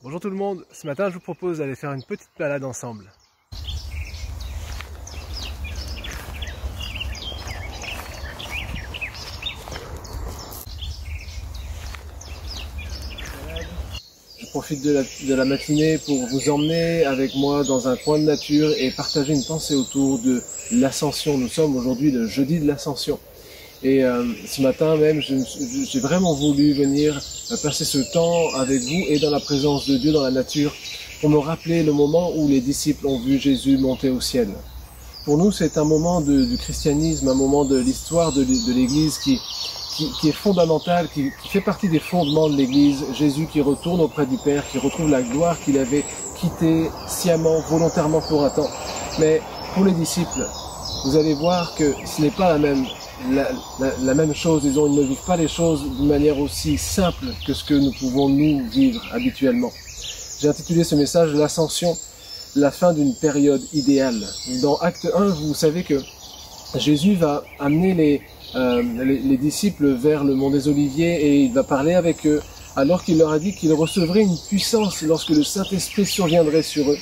Bonjour tout le monde, ce matin je vous propose d'aller faire une petite balade ensemble. Je profite de la matinée pour vous emmener avec moi dans un coin de nature et partager une pensée autour de l'Ascension. Nous sommes aujourd'hui le jeudi de l'Ascension. Et ce matin même, j'ai vraiment voulu venir passer ce temps avec vous et dans la présence de Dieu, dans la nature, pour me rappeler le moment où les disciples ont vu Jésus monter au ciel. Pour nous, c'est un moment du christianisme, un moment de l'histoire de l'Église qui est fondamental, qui fait partie des fondements de l'Église. Jésus qui retourne auprès du Père, qui retrouve la gloire qu'il avait quittée sciemment, volontairement pour un temps. Mais pour les disciples, vous allez voir que ce n'est pas la même chose, disons, ils ne vivent pas les choses d'une manière aussi simple que ce que nous pouvons nous vivre habituellement. J'ai intitulé ce message « L'Ascension, la fin d'une période idéale ». Dans Acte 1, vous savez que Jésus va amener les disciples vers le mont des Oliviers et il va parler avec eux, alors qu'il leur a dit qu'il recevrait une puissance lorsque le Saint-Esprit surviendrait sur eux.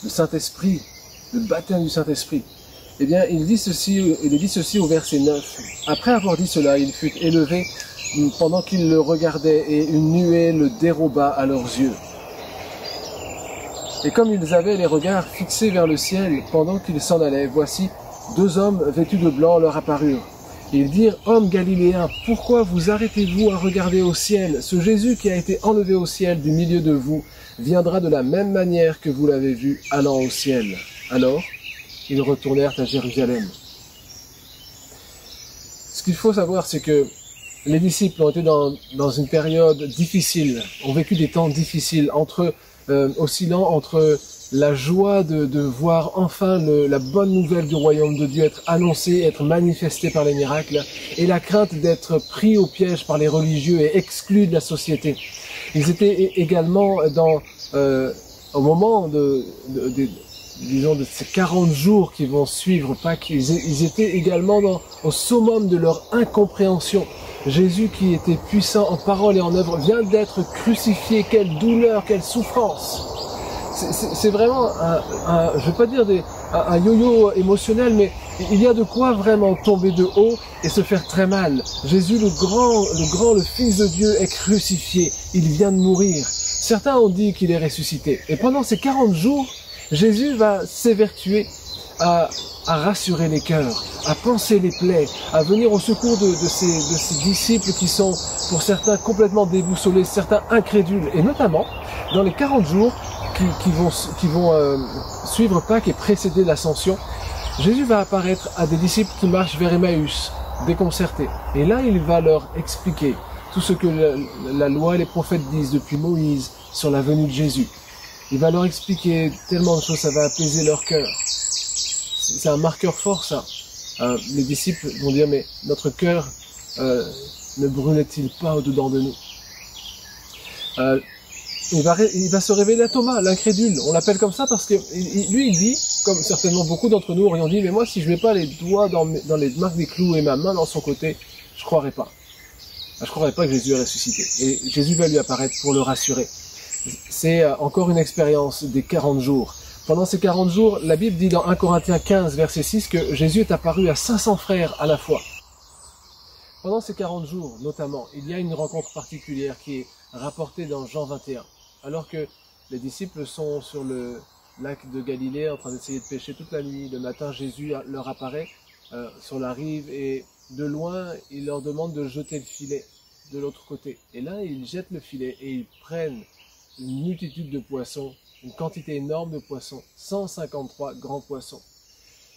Le Saint-Esprit, le baptême du Saint-Esprit. Eh bien, il dit ceci au verset 9. Après avoir dit cela, il fut élevé pendant qu'ils le regardaient et une nuée le déroba à leurs yeux. Et comme ils avaient les regards fixés vers le ciel pendant qu'ils s'en allaient, voici, deux hommes vêtus de blanc leur apparurent. Et ils dirent, « Hommes galiléens, pourquoi vous arrêtez-vous à regarder au ciel? Ce Jésus qui a été enlevé au ciel du milieu de vous viendra de la même manière que vous l'avez vu allant au ciel. » Alors, ils retournèrent à Jérusalem. Ce qu'il faut savoir, c'est que les disciples ont été dans une période difficile, ont vécu des temps difficiles, oscillant entre la joie de voir enfin la bonne nouvelle du royaume de Dieu être annoncée, être manifestée par les miracles, et la crainte d'être pris au piège par les religieux et exclus de la société. Ils étaient également au moment disons de ces 40 jours qui vont suivre Pâques, ils étaient également au summum de leur incompréhension. Jésus qui était puissant en parole et en œuvre vient d'être crucifié. Quelle douleur, quelle souffrance. C'est vraiment je ne vais pas dire un yo-yo émotionnel, mais il y a de quoi vraiment tomber de haut et se faire très mal. Jésus le Fils de Dieu est crucifié. Il vient de mourir. Certains ont dit qu'il est ressuscité. Et pendant ces 40 jours, Jésus va s'évertuer à rassurer les cœurs, à panser les plaies, à venir au secours de ces disciples qui sont pour certains complètement déboussolés, certains incrédules. Et notamment, dans les 40 jours qui vont suivre Pâques et précéder l'Ascension, Jésus va apparaître à des disciples qui marchent vers Emmaüs, déconcertés. Et là, il va leur expliquer tout ce que la loi et les prophètes disent depuis Moïse sur la venue de Jésus. Il va leur expliquer tellement de choses, ça va apaiser leur cœur. C'est un marqueur fort, ça. Les disciples vont dire, mais notre cœur ne brûlait-il pas au-dedans de nous? Il va se révéler à Thomas, l'incrédule. On l'appelle comme ça parce que lui, il dit, comme certainement beaucoup d'entre nous aurions dit, mais moi, si je mets pas les doigts dans les marques des clous et ma main dans son côté, je croirais pas. Je croirais pas que Jésus est ressuscité. Et Jésus va lui apparaître pour le rassurer. C'est encore une expérience des 40 jours. Pendant ces 40 jours, la Bible dit dans 1 Corinthiens 15, verset 6, que Jésus est apparu à 500 frères à la fois. Pendant ces 40 jours, notamment, il y a une rencontre particulière qui est rapportée dans Jean 21. Alors que les disciples sont sur le lac de Galilée en train d'essayer de pêcher toute la nuit, le matin, Jésus leur apparaît sur la rive et de loin, il leur demande de jeter le filet de l'autre côté. Et là, ils jettent le filet et ils prennent une multitude de poissons, une quantité énorme de poissons, 153 grands poissons.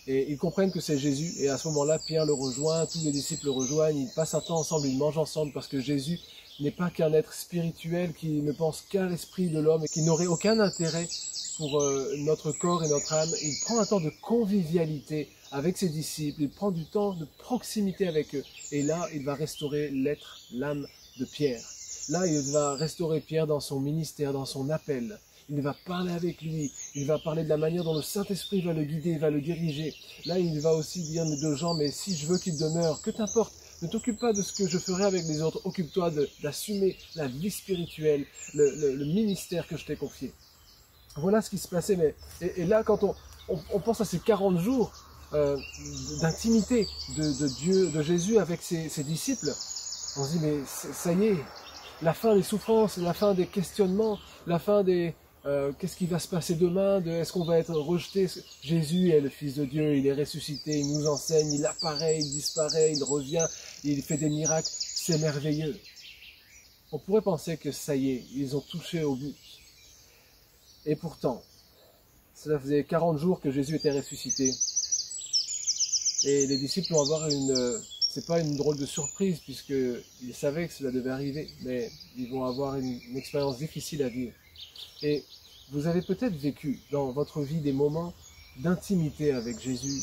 Et ils comprennent que c'est Jésus, et à ce moment-là, Pierre le rejoint, tous les disciples le rejoignent, ils passent un temps ensemble, ils mangent ensemble, parce que Jésus n'est pas qu'un être spirituel qui ne pense qu'à l'esprit de l'homme et qui n'aurait aucun intérêt pour notre corps et notre âme. Il prend un temps de convivialité avec ses disciples, il prend du temps de proximité avec eux, et là, il va restaurer l'être, l'âme de Pierre. Là, il va restaurer Pierre dans son ministère, dans son appel. Il va parler avec lui, il va parler de la manière dont le Saint-Esprit va le guider, va le diriger. Là, il va aussi dire de Jean, mais si je veux qu'il demeure, que t'importe, Ne t'occupe pas de ce que je ferai avec les autres. Occupe-toi d'assumer la vie spirituelle, le ministère que je t'ai confié. Voilà ce qui se passait. Et là, quand on pense à ces 40 jours d'intimité de Dieu, de Jésus avec ses disciples, on se dit, mais ça y est, la fin des souffrances, la fin des questionnements, la fin des... qu'est-ce qui va se passer demain, est-ce qu'on va être rejeté? Jésus est le Fils de Dieu, il est ressuscité, il nous enseigne, il apparaît, il disparaît, il revient, il fait des miracles, c'est merveilleux. On pourrait penser que ça y est, ils ont touché au but. Et pourtant, cela faisait 40 jours que Jésus était ressuscité. Et les disciples vont avoir c'est pas une drôle de surprise, puisqu'ils savaient que cela devait arriver, mais ils vont avoir une expérience difficile à vivre. Et vous avez peut-être vécu dans votre vie des moments d'intimité avec Jésus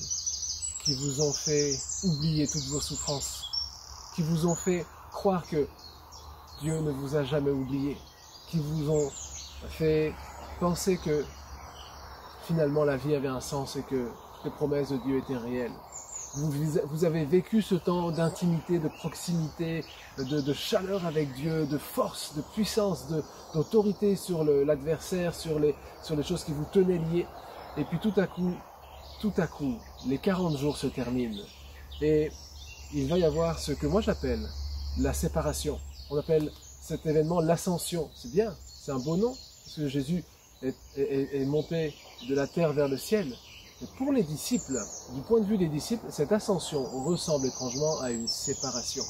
qui vous ont fait oublier toutes vos souffrances, qui vous ont fait croire que Dieu ne vous a jamais oublié, qui vous ont fait penser que finalement la vie avait un sens et que les promesses de Dieu étaient réelles. Vous avez vécu ce temps d'intimité, de proximité, de chaleur avec Dieu, de force, de puissance, d'autorité sur l'adversaire, sur les choses qui vous tenaient liés. Et puis tout à coup, les 40 jours se terminent. Et il va y avoir ce que moi j'appelle la séparation. On appelle cet événement l'ascension. C'est bien, c'est un beau nom, parce que Jésus est monté de la terre vers le ciel. Mais pour les disciples, du point de vue des disciples, cette ascension ressemble étrangement à une séparation.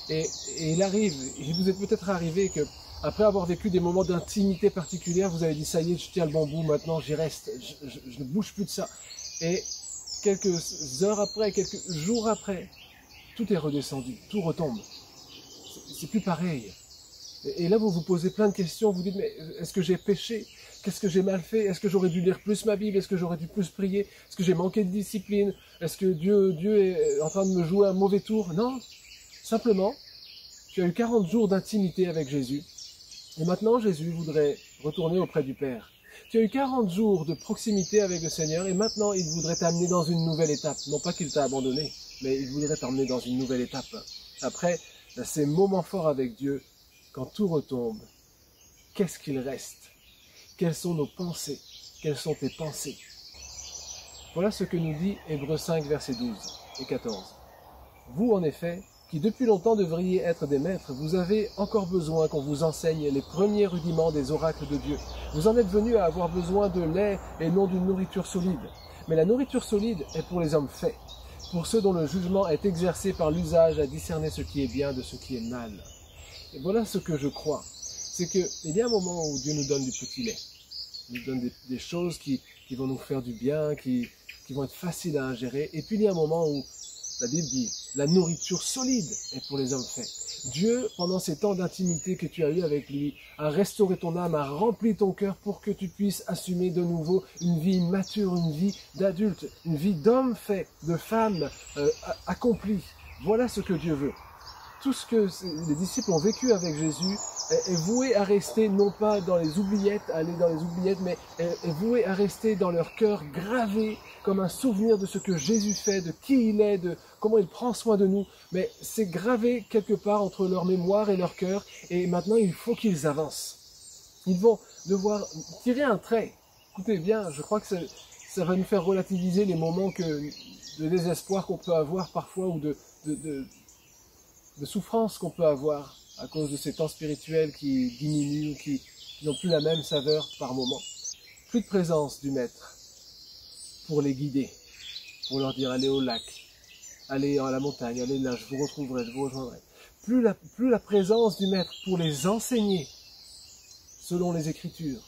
Et il arrive, il vous est peut-être arrivé que, après avoir vécu des moments d'intimité particulière, vous avez dit, ça y est, je tiens le bon bout, maintenant j'y reste, je ne bouge plus de ça. Et quelques heures après, quelques jours après, tout est redescendu, tout retombe. C'est plus pareil. Et là, vous vous posez plein de questions, vous dites, mais est-ce que j'ai péché? Qu'est-ce que j'ai mal fait? Est-ce que j'aurais dû lire plus ma Bible? Est-ce que j'aurais dû plus prier? Est-ce que j'ai manqué de discipline? Est-ce que Dieu est en train de me jouer un mauvais tour? Non, simplement, tu as eu 40 jours d'intimité avec Jésus. Et maintenant, Jésus voudrait retourner auprès du Père. Tu as eu 40 jours de proximité avec le Seigneur et maintenant, il voudrait t'amener dans une nouvelle étape. Non pas qu'il t'a abandonné, mais il voudrait t'emmener dans une nouvelle étape. Après ces moments forts avec Dieu, quand tout retombe, qu'est-ce qu'il reste? Quelles sont nos pensées? Quelles sont tes pensées? Voilà ce que nous dit Hébreux 5, versets 12 et 14. Vous, en effet, qui depuis longtemps devriez être des maîtres, vous avez encore besoin qu'on vous enseigne les premiers rudiments des oracles de Dieu. Vous en êtes venus à avoir besoin de lait et non d'une nourriture solide. Mais la nourriture solide est pour les hommes faits, pour ceux dont le jugement est exercé par l'usage à discerner ce qui est bien de ce qui est mal. Et voilà ce que je crois. C'est qu'il y a un moment où Dieu nous donne du petit lait. Il nous donne des choses qui vont nous faire du bien, qui vont être faciles à ingérer. Et puis il y a un moment où la Bible dit, la nourriture solide est pour les hommes faits. Dieu, pendant ces temps d'intimité que tu as eu avec lui, a restauré ton âme, a rempli ton cœur pour que tu puisses assumer de nouveau une vie mature, une vie d'adulte, une vie d'homme fait, de femme accomplie. Voilà ce que Dieu veut. Tout ce que les disciples ont vécu avec Jésus est voué à rester non pas dans les oubliettes, mais est voué à rester dans leur cœur gravé comme un souvenir de ce que Jésus fait, de qui il est, de comment il prend soin de nous. Mais c'est gravé quelque part entre leur mémoire et leur cœur, et maintenant il faut qu'ils avancent. Ils vont devoir tirer un trait. Écoutez bien, je crois que ça va nous faire relativiser les moments de désespoir qu'on peut avoir parfois, ou de souffrance qu'on peut avoir à cause de ces temps spirituels qui diminuent, qui n'ont plus la même saveur par moment. Plus de présence du Maître pour les guider, pour leur dire allez au lac, allez à la montagne, allez là, je vous retrouverai, je vous rejoindrai. Plus la présence du Maître pour les enseigner selon les Écritures.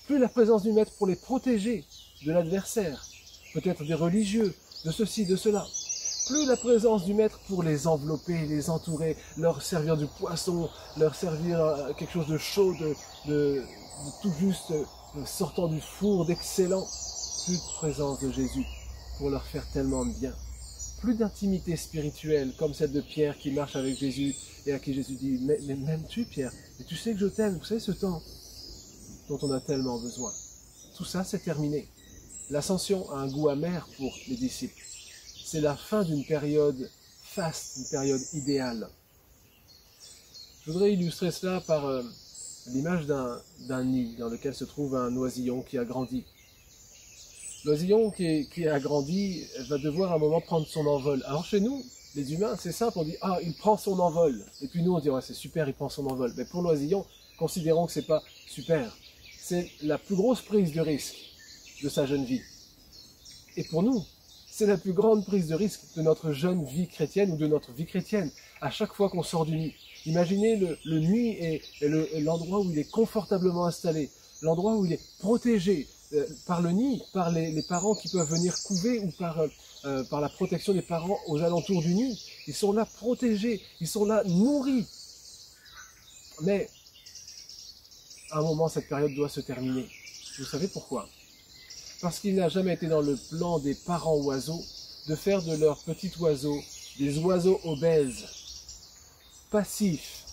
Plus la présence du Maître pour les protéger de l'adversaire, peut-être des religieux, de ceci, de cela. Plus la présence du Maître pour les envelopper, les entourer, leur servir du poisson, leur servir quelque chose de chaud, de tout juste sortant du four, d'excellent. Plus de présence de Jésus pour leur faire tellement de bien. Plus d'intimité spirituelle comme celle de Pierre qui marche avec Jésus et à qui Jésus dit mais m'aimes-tu Pierre? Mais tu sais que je t'aime, vous savez ce temps dont on a tellement besoin. Tout ça c'est terminé. L'ascension a un goût amer pour les disciples. C'est la fin d'une période faste, une période idéale. Je voudrais illustrer cela par l'image d'un nid dans lequel se trouve un oisillon qui a grandi. L'oisillon qui a grandi va devoir à un moment prendre son envol. Alors chez nous, les humains, c'est simple, on dit « Ah, il prend son envol ». Et puis nous, on dit « Ouais, c'est super, il prend son envol ». Mais pour l'oisillon, considérons que c'est pas super. C'est la plus grosse prise de risque de sa jeune vie. Et pour nous, c'est la plus grande prise de risque de notre jeune vie chrétienne ou de notre vie chrétienne, à chaque fois qu'on sort du nid. Imaginez le nid et l'endroit où il est confortablement installé, l'endroit où il est protégé par le nid, par les parents qui peuvent venir couver ou par la protection des parents aux alentours du nid. Ils sont là protégés, ils sont là nourris. Mais à un moment, cette période doit se terminer. Vous savez pourquoi? Parce qu'il n'a jamais été dans le plan des parents oiseaux de faire de leurs petits oiseaux des oiseaux obèses, passifs,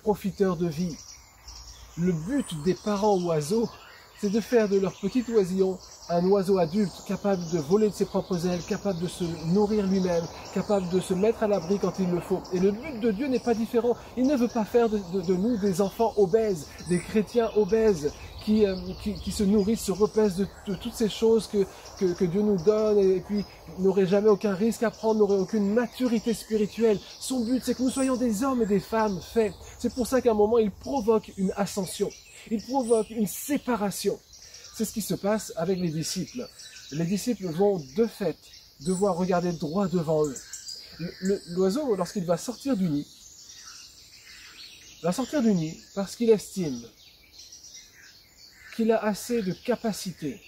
profiteurs de vie. Le but des parents oiseaux, c'est de faire de leur petit oisillon un oiseau adulte, capable de voler de ses propres ailes, capable de se nourrir lui-même, capable de se mettre à l'abri quand il le faut. Et le but de Dieu n'est pas différent. Il ne veut pas faire de nous des enfants obèses, des chrétiens obèses, qui se nourrissent, se repaissent de toutes ces choses que Dieu nous donne et puis n'auraient jamais aucun risque à prendre, n'auraient aucune maturité spirituelle. Son but, c'est que nous soyons des hommes et des femmes faits. C'est pour ça qu'à un moment, il provoque une ascension. Il provoque une séparation. C'est ce qui se passe avec les disciples. Les disciples vont, de fait, devoir regarder droit devant eux. L'oiseau, lorsqu'il va sortir du nid parce qu'il estime qu'il a assez de capacité.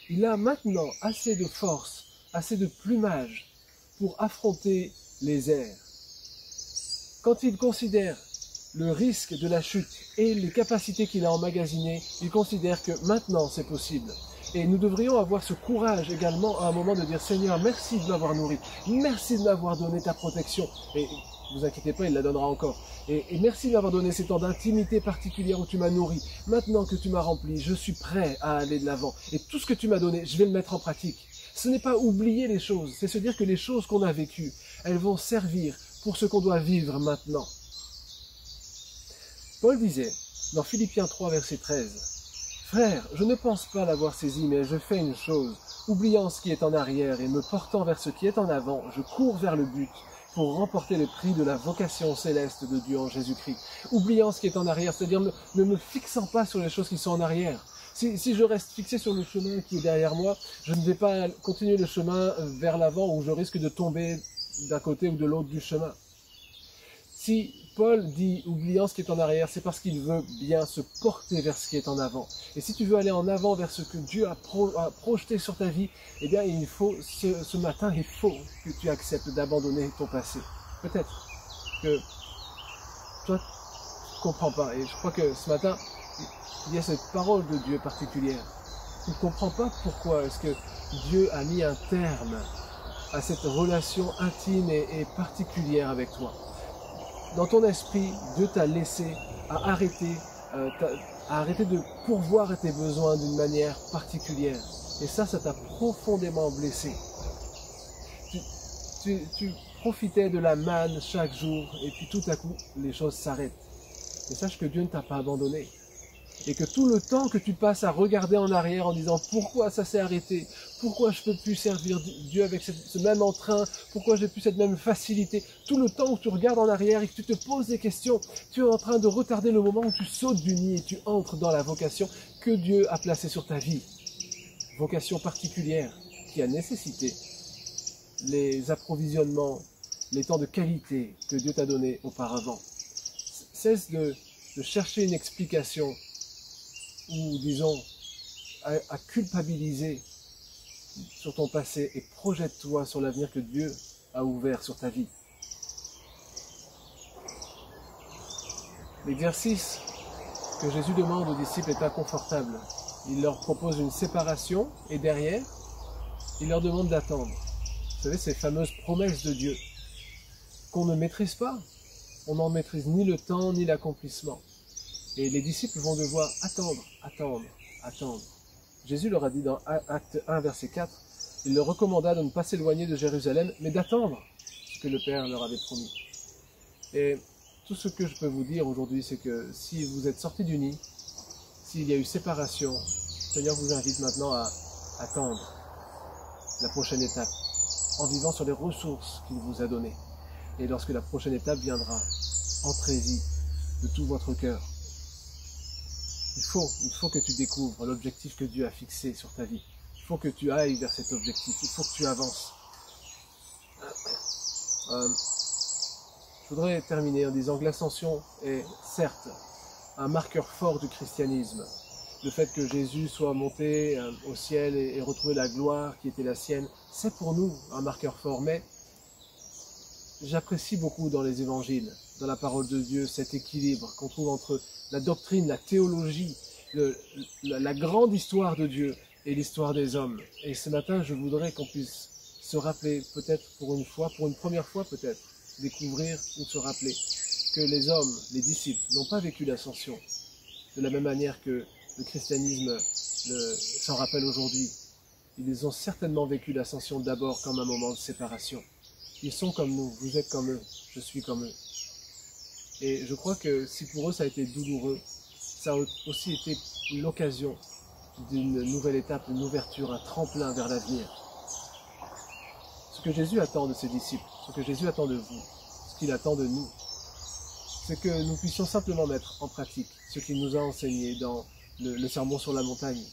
Il a maintenant assez de force, assez de plumage pour affronter les airs. Quand il considère le risque de la chute et les capacités qu'il a emmagasinées, il considère que maintenant c'est possible. Et nous devrions avoir ce courage également à un moment de dire « Seigneur, merci de m'avoir nourri, merci de m'avoir donné ta protection. » Et ne vous inquiétez pas, il la donnera encore. Et merci de m'avoir donné ces temps d'intimité particulière où tu m'as nourri. Maintenant que tu m'as rempli, je suis prêt à aller de l'avant. Et tout ce que tu m'as donné, je vais le mettre en pratique. Ce n'est pas oublier les choses, c'est se dire que les choses qu'on a vécues, elles vont servir pour ce qu'on doit vivre maintenant. Paul disait, dans Philippiens 3, verset 13, « Frères, je ne pense pas l'avoir saisi, mais je fais une chose. Oubliant ce qui est en arrière et me portant vers ce qui est en avant, je cours vers le but pour remporter le prix de la vocation céleste de Dieu en Jésus-Christ. » Oubliant ce qui est en arrière, c'est-à-dire ne me fixant pas sur les choses qui sont en arrière. Si je reste fixé sur le chemin qui est derrière moi, je ne vais pas continuer le chemin vers l'avant où je risque de tomber d'un côté ou de l'autre du chemin. Si Paul dit « oubliant ce qui est en arrière », c'est parce qu'il veut bien se porter vers ce qui est en avant. Et si tu veux aller en avant vers ce que Dieu a projeté sur ta vie, eh bien il faut, ce matin, il faut que tu acceptes d'abandonner ton passé. Peut-être que toi, tu ne comprends pas. Et je crois que ce matin, il y a cette parole de Dieu particulière. Tu ne comprends pas pourquoi est-ce que Dieu a mis un terme à cette relation intime et particulière avec toi. Dans ton esprit, Dieu t'a laissé à arrêter de pourvoir à tes besoins d'une manière particulière. Et ça t'a profondément blessé. Tu profitais de la manne chaque jour et puis tout à coup, les choses s'arrêtent. Mais sache que Dieu ne t'a pas abandonné. Et que tout le temps que tu passes à regarder en arrière en disant « Pourquoi ça s'est arrêté ? Pourquoi je ne peux plus servir Dieu avec ce même entrain ? Pourquoi j'ai plus cette même facilité ?» Tout le temps où tu regardes en arrière et que tu te poses des questions, tu es en train de retarder le moment où tu sautes du nid et tu entres dans la vocation que Dieu a placée sur ta vie. Vocation particulière qui a nécessité les approvisionnements, les temps de qualité que Dieu t'a donnés auparavant. Cesse de chercher une explication ou, disons, à culpabiliser sur ton passé et projette-toi sur l'avenir que Dieu a ouvert sur ta vie. L'exercice que Jésus demande aux disciples est inconfortable. Il leur propose une séparation et derrière, il leur demande d'attendre. Vous savez, ces fameuses promesses de Dieu qu'on ne maîtrise pas. On n'en maîtrise ni le temps ni l'accomplissement. Et les disciples vont devoir attendre. Jésus leur a dit dans Acte 1, verset 4, il leur recommanda de ne pas s'éloigner de Jérusalem, mais d'attendre ce que le Père leur avait promis. Et tout ce que je peux vous dire aujourd'hui, c'est que si vous êtes sortis du nid, s'il y a eu séparation, le Seigneur vous invite maintenant à attendre la prochaine étape, en vivant sur les ressources qu'il vous a données. Et lorsque la prochaine étape viendra, entrez-y de tout votre cœur. Il faut que tu découvres l'objectif que Dieu a fixé sur ta vie. Il faut que tu ailles vers cet objectif. Il faut que tu avances. Je voudrais terminer en disant que l'ascension est certes un marqueur fort du christianisme. Le fait que Jésus soit monté au ciel et retrouvé la gloire qui était la sienne, c'est pour nous un marqueur fort. Mais j'apprécie beaucoup dans les évangiles, dans la parole de Dieu, cet équilibre qu'on trouve entre la doctrine, la théologie, la grande histoire de Dieu et l'histoire des hommes. Et ce matin, je voudrais qu'on puisse se rappeler, peut-être pour une fois, pour une première fois peut-être, découvrir ou se rappeler que les hommes, les disciples, n'ont pas vécu l'ascension de la même manière que le christianisme s'en rappelle aujourd'hui. Ils ont certainement vécu l'ascension d'abord comme un moment de séparation. Ils sont comme nous, vous êtes comme eux, je suis comme eux. Et je crois que si pour eux ça a été douloureux, ça a aussi été l'occasion d'une nouvelle étape, une ouverture, un tremplin vers l'avenir. Ce que Jésus attend de ses disciples, ce que Jésus attend de vous, ce qu'il attend de nous, c'est que nous puissions simplement mettre en pratique ce qu'il nous a enseigné dans le sermon sur la montagne,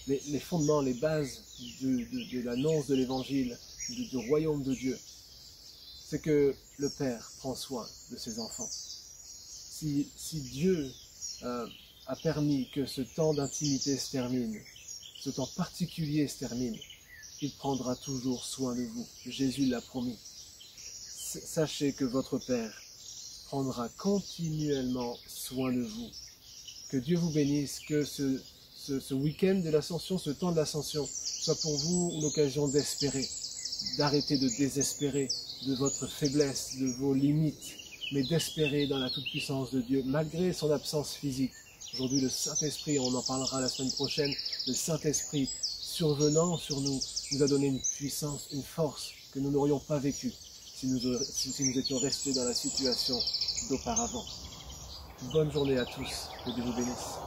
les fondements, les bases de l'annonce de l'évangile, du royaume de Dieu. C'est que le Père prend soin de ses enfants. Si Dieu a permis que ce temps d'intimité se termine, ce temps particulier se termine, il prendra toujours soin de vous. Jésus l'a promis. Sachez que votre Père prendra continuellement soin de vous. Que Dieu vous bénisse, que ce week-end de l'ascension, ce temps de l'ascension, soit pour vous l'occasion d'espérer, d'arrêter de désespérer de votre faiblesse, de vos limites, mais d'espérer dans la toute-puissance de Dieu, malgré son absence physique. Aujourd'hui, le Saint-Esprit, on en parlera la semaine prochaine, le Saint-Esprit survenant sur nous, nous a donné une puissance, une force que nous n'aurions pas vécue si nous étions restés dans la situation d'auparavant. Bonne journée à tous, que Dieu vous bénisse.